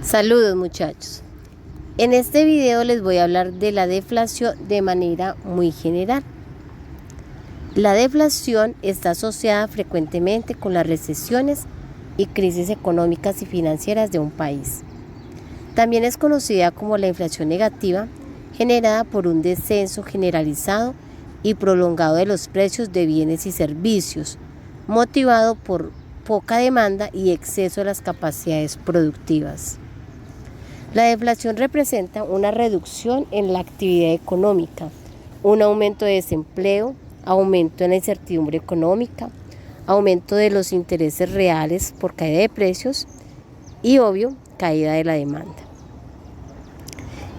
Saludos muchachos. En este video les voy a hablar de la deflación de manera muy general. La deflación está asociada frecuentemente con las recesiones y crisis económicas y financieras de un país. También es conocida como la inflación negativa, generada por un descenso generalizado y prolongado de los precios de bienes y servicios, motivado por poca demanda y exceso de las capacidades productivas. La deflación representa una reducción en la actividad económica, un aumento de desempleo, aumento en la incertidumbre económica, aumento de los intereses reales por caída de precios y, obvio, caída de la demanda.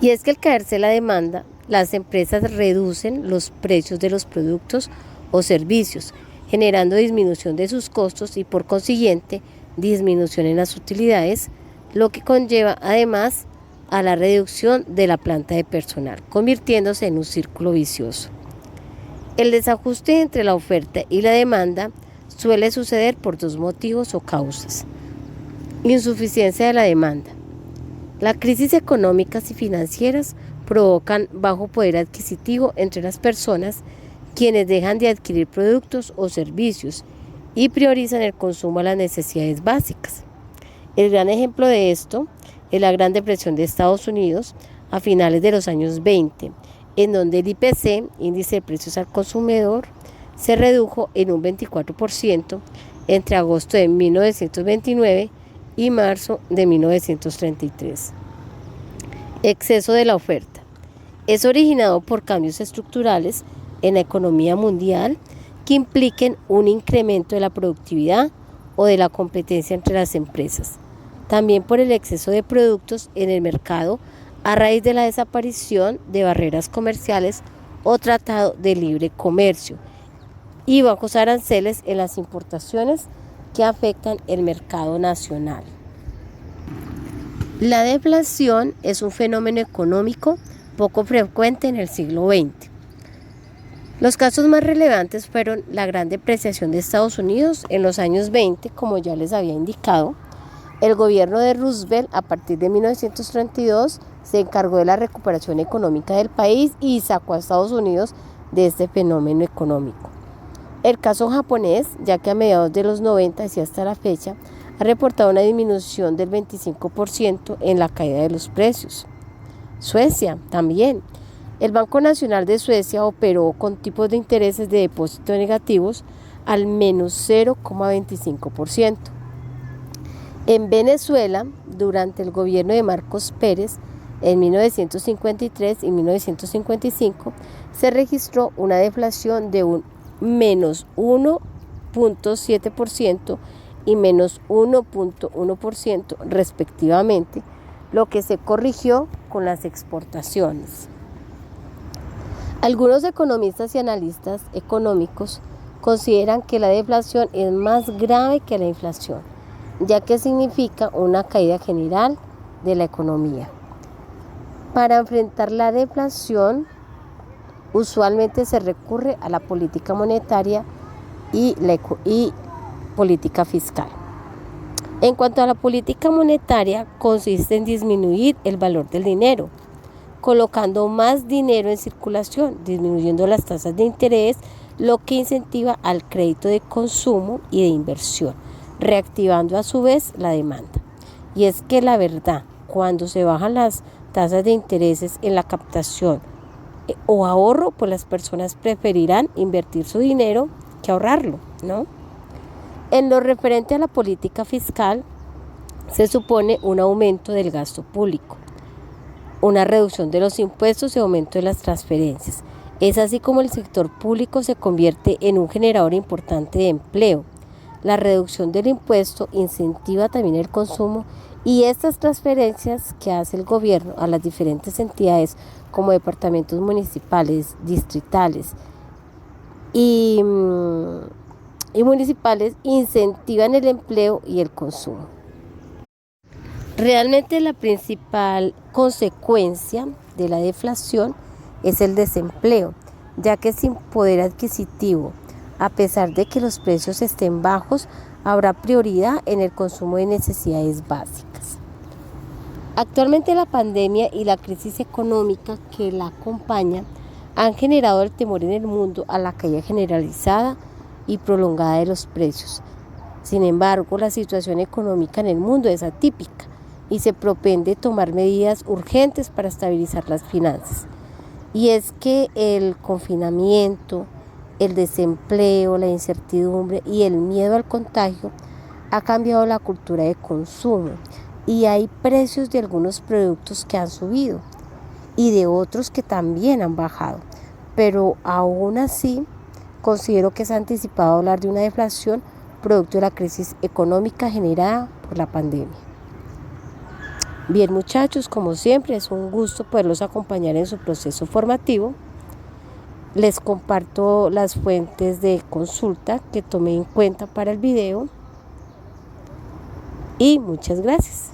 Y es que al caerse la demanda, las empresas reducen los precios de los productos o servicios, generando disminución de sus costos y por consiguiente disminución en las utilidades, lo que conlleva además a la reducción de la planta de personal, convirtiéndose en un círculo vicioso. El desajuste entre la oferta y la demanda suele suceder por dos motivos o causas. Insuficiencia de la demanda. Las crisis económicas y financieras provocan bajo poder adquisitivo entre las personas, quienes dejan de adquirir productos o servicios y priorizan el consumo a las necesidades básicas. El gran ejemplo de esto es la Gran Depresión de Estados Unidos a finales de los años 20, en donde el IPC, índice de precios al consumidor, se redujo en un 24% entre agosto de 1929 y marzo de 1933. Exceso de la oferta. Es originado por cambios estructurales en la economía mundial que impliquen un incremento de la productividad o de la competencia entre las empresas. También por el exceso de productos en el mercado a raíz de la desaparición de barreras comerciales o tratado de libre comercio y bajos aranceles en las importaciones que afectan el mercado nacional. La deflación es un fenómeno económico poco frecuente en el siglo XX. Los casos más relevantes fueron la Gran Depresión de Estados Unidos en los años 20, como ya les había indicado. El gobierno de Roosevelt, a partir de 1932, se encargó de la recuperación económica del país y sacó a Estados Unidos de este fenómeno económico. El caso japonés, ya que a mediados de los 90 y hasta la fecha, ha reportado una disminución del 25% en la caída de los precios. Suecia también. El Banco Nacional de Suecia operó con tipos de intereses de depósito negativos al menos 0,25%. En Venezuela, durante el gobierno de Marcos Pérez, en 1953 y 1955, se registró una deflación de un menos 1,7% y menos 1,1% respectivamente, lo que se corrigió con las exportaciones. Algunos economistas y analistas económicos consideran que la deflación es más grave que la inflación, ya que significa una caída general de la economía. Para enfrentar la deflación, usualmente se recurre a la política monetaria y política fiscal. En cuanto a la política monetaria, consiste en disminuir el valor del dinero, colocando más dinero en circulación, disminuyendo las tasas de interés, lo que incentiva al crédito de consumo y de inversión, reactivando a su vez la demanda. Y es que la verdad, cuando se bajan las tasas de intereses en la captación o ahorro, pues las personas preferirán invertir su dinero que ahorrarlo, ¿no? En lo referente a la política fiscal, se supone un aumento del gasto público, una reducción de los impuestos y aumento de las transferencias. Es así como el sector público se convierte en un generador importante de empleo. La reducción del impuesto incentiva también el consumo y estas transferencias que hace el gobierno a las diferentes entidades como departamentos municipales, distritales y municipales incentivan el empleo y el consumo. Realmente la principal consecuencia de la deflación es el desempleo, ya que sin poder adquisitivo, a pesar de que los precios estén bajos, habrá prioridad en el consumo de necesidades básicas. Actualmente la pandemia y la crisis económica que la acompaña han generado el temor en el mundo a la caída generalizada y prolongada de los precios. Sin embargo, la situación económica en el mundo es atípica y se propende tomar medidas urgentes para estabilizar las finanzas. Y es que el confinamiento, el desempleo, la incertidumbre y el miedo al contagio ha cambiado la cultura de consumo y hay precios de algunos productos que han subido y de otros que también han bajado. Pero aún así, considero que es anticipado hablar de una deflación producto de la crisis económica generada por la pandemia. Bien, muchachos, como siempre es un gusto poderlos acompañar en su proceso formativo. Les comparto las fuentes de consulta que tomé en cuenta para el video y muchas gracias.